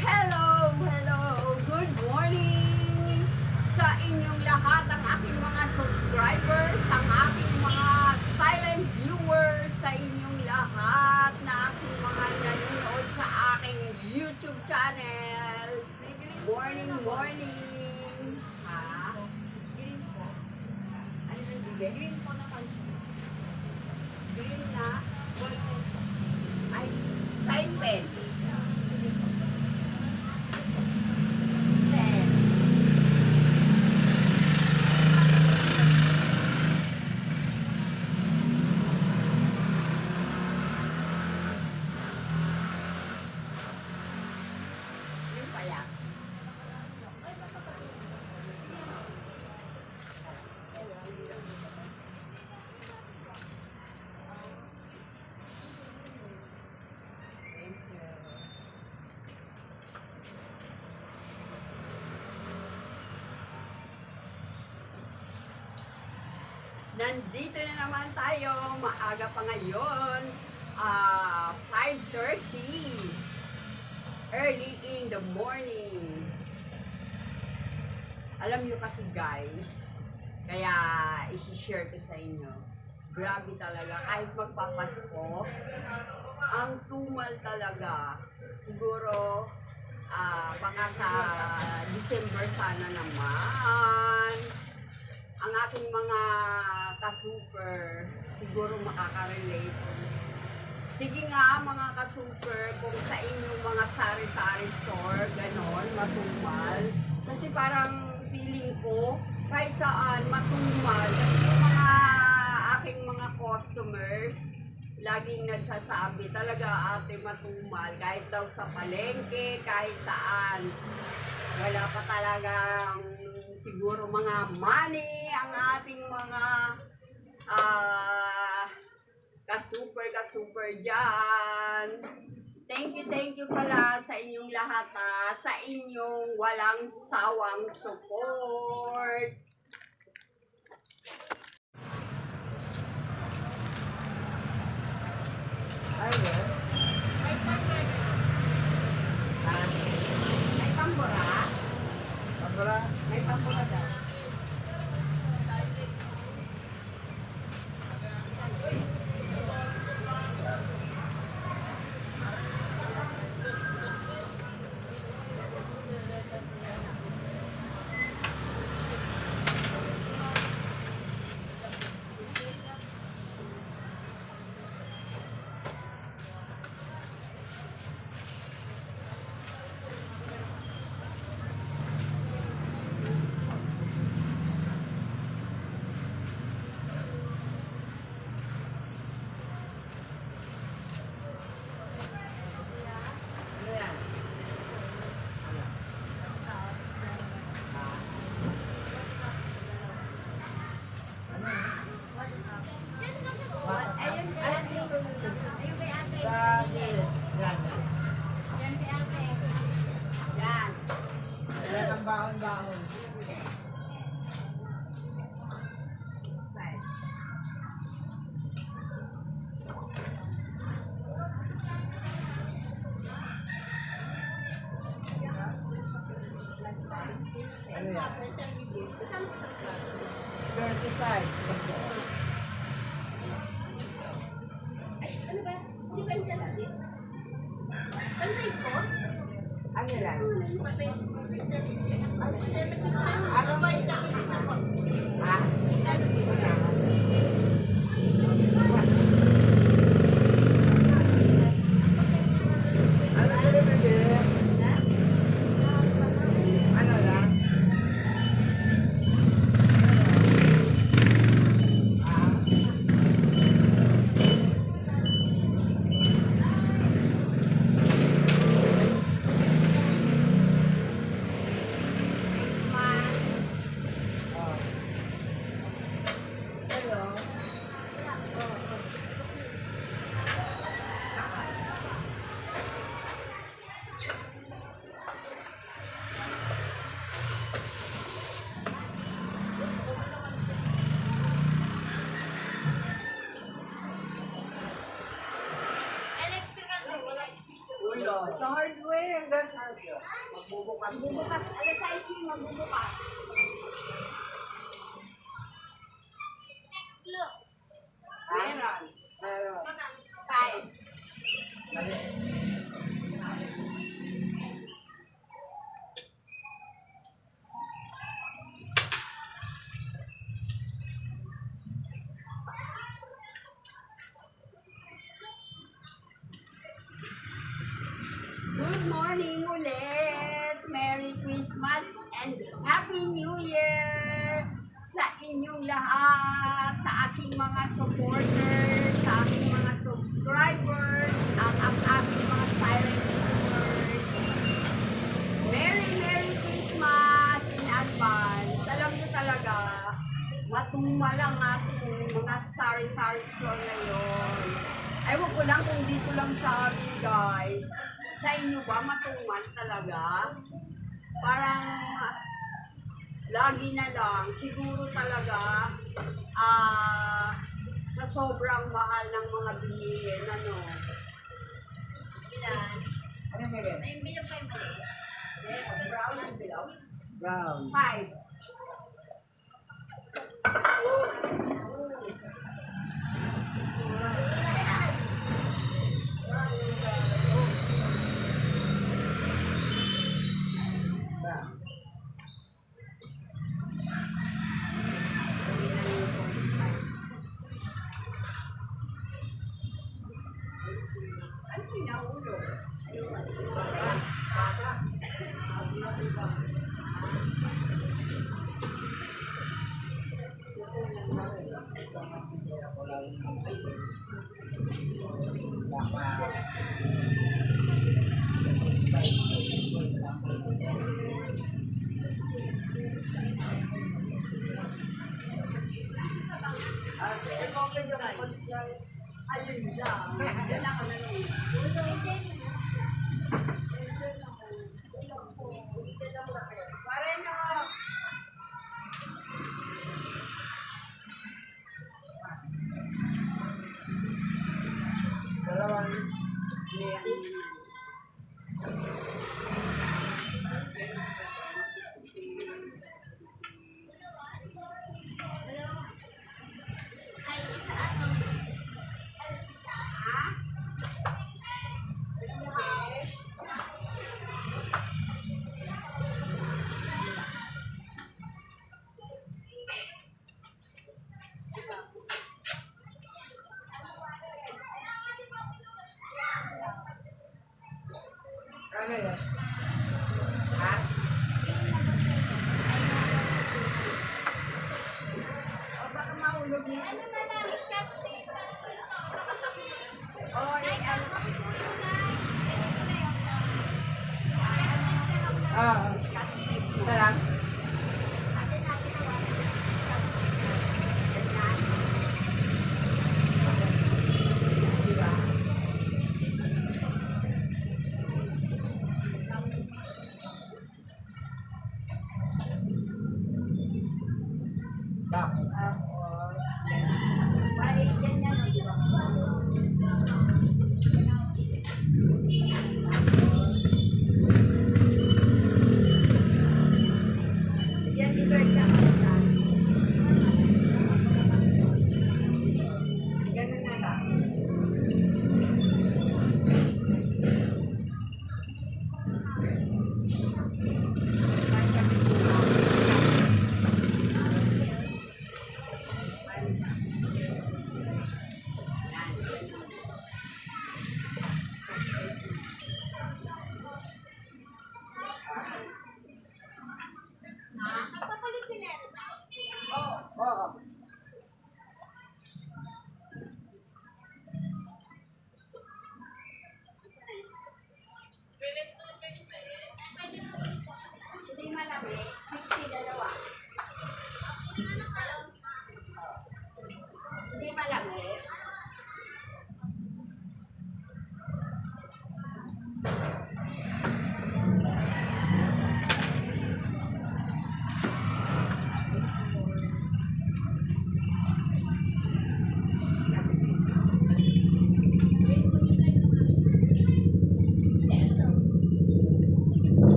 Hello! Hello! Good morning sa inyong lahat, ang aking mga subscribers, ang aking mga silent viewers, sa inyong lahat na aking mga nanonood sa aking YouTube channel. Morning, morning! Ha? Green po. Ano yung bigay? Green po na punch. Green na? Gold po. Ay, sign pen. Pen. Yun pala. Thank you. Nandito na naman tayo, maaga pa ngayon, 5:30, early in the morning. Alam nyo kasi guys, kaya isi-share ko sa inyo, grabe talaga, kahit magpapasko, ang tumal talaga, siguro, baka sa December sana naman, ang aking mga ka-super, siguro makaka-relate. Sige nga mga ka-super, kung sa inyong mga sari-sari store, ganon, matumal. Kasi parang feeling ko, kahit saan, matumal. Kasi yung mga aking mga customers, laging nagsasabi, talaga ate matumal. Kahit daw sa palengke, kahit saan. Wala pa talagang siguro mga money ang ating mga ka-super dyan. Thank you pala sa inyong lahat, sa inyong walang sawang support. Ayun. May pambura? Pambura? May pambura daw. Ano yan? Ayun kay ate. Sa gilid. Yan. Yan kay ate. Yan. Yan ang baon-baon. Nice. Ano yan? 35. Ano ba? Hindi ba nila lagi? Pantay ko? Ano yan? Ano ba yung dami dito po? Ha? Ano dito na? Ano sa'yo, bebe? Ano lang? Hello. Sa hardware. Saan sa akin? Magbubukas mo. Magbubukas. Alas 6 yung magbubukas. Look. Meron. Meron. 5. Mali. Good morning ulit! Merry Christmas and Happy New Year! Sa inyong lahat, sa aking mga supporters, sa aking mga subscribers, at ang aking mga silent viewers. Merry Christmas in advance! Alam niyo talaga, matumal ang ating mga sari-sari store ngayon. Ewan ko lang kung dito lang sa amin, guys. Sa inyo ba matumal talaga? Parang lagi na lang, siguro talaga sa sobrang mahal ng mga bilihin, ano. Ilan? Ano meron? May bilog pa yung mali. Brown and below. Brown. 5. Ano yung naulo? Ayun lang. Yan lang ang nanonood. Pare na. Dalawang Ay, isa ano? Ha? ano yan? Ha? O baka mahulog yun. Ano na lang? Scotch tape. O, ano? Isa lang?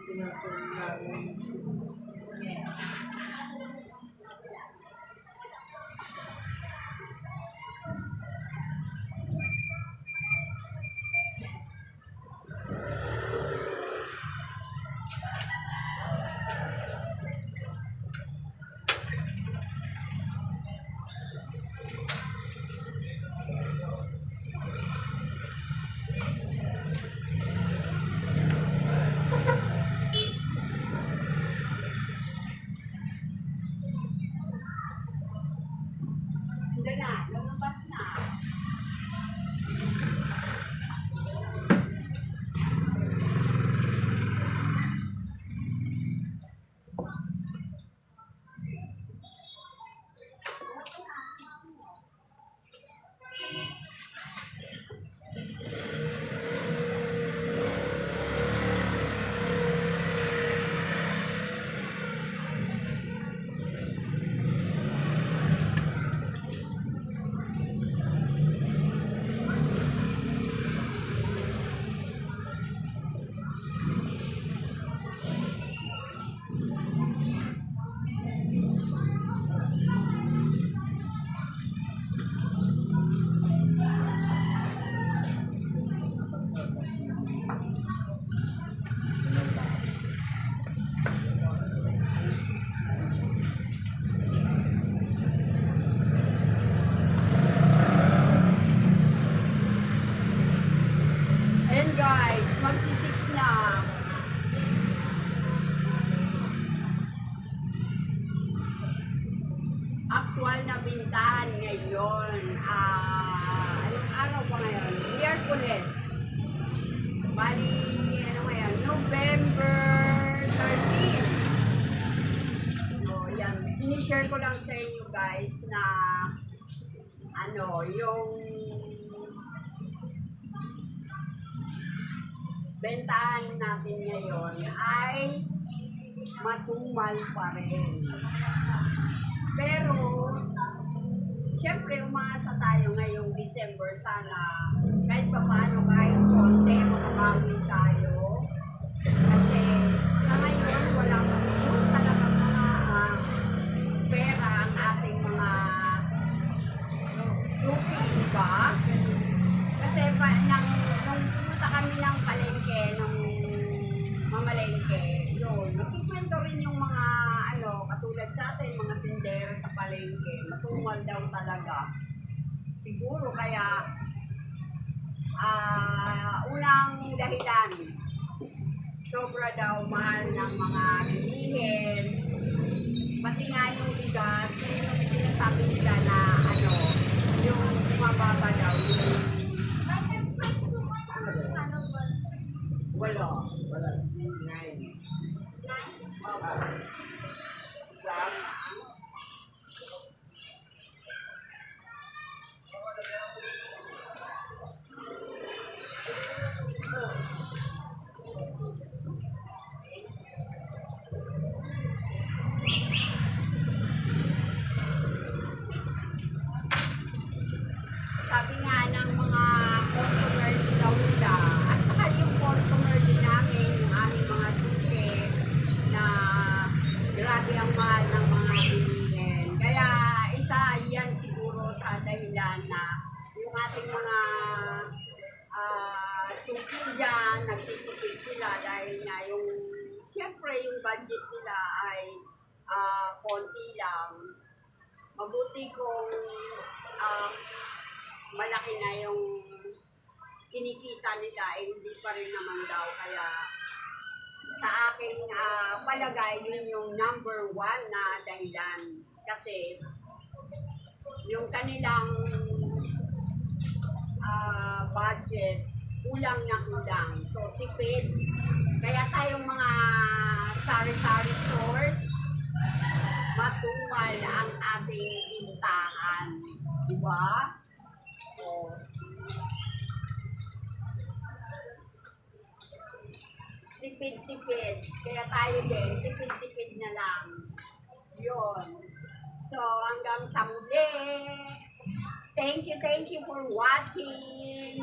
Hindi na, lumabas na. Ayan guys, magsi-6 na. Actual na bintahan ngayon. Anong araw ba ngayon? Miyerkules. Bali, ano ngayon? November 13. So, yan. Sinishare ko lang sa inyo guys na yung bentahan natin ngayon ay matumal pa rin. Pero, syempre umaasa tayo ngayong December, sana kahit pa paano, kahit konti, makabawi tayo. Kasi sa ngayon, wala pa siguro talagang mga pera ang ating mga suki, diba? Kasi nung pumunta kami ng palengke, nung mamalengke, yun, nakikwento rin yung mga katulad sa atin, mga tindera sa palengke, matumal daw talaga. Siguro kaya, unang dahilan, sobra daw mahal ng mga bilihin, pati nga yung bigas, yung sinasabi nila na yung mababa daw, yung wala. Wala. 9. Sabi nga ng mga customers daw nila, at saka yung customer din namin, yung aming mga suki, na grabe ang mahal ng mga bilihin. Kaya isa yan siguro sa dahilan na yung ating mga suki dyan, nagtitipid sila dahil na yung, siyempre yung budget nila ay konti lang. Mabuti kung malaki na yung kinikita nila, hindi pa rin naman daw. Kaya sa aking palagay, yun yung number 1 na dahilan. Kasi yung kanilang budget, kulang na kulang. So, tipid. Kaya tayong mga sari-sari stores, matumal ang ating tintahan. Diba? So, tipid-tipid. Kaya tayo din, tipid-tipid na lang. Yun. So, hanggang sa muli. Thank you for watching.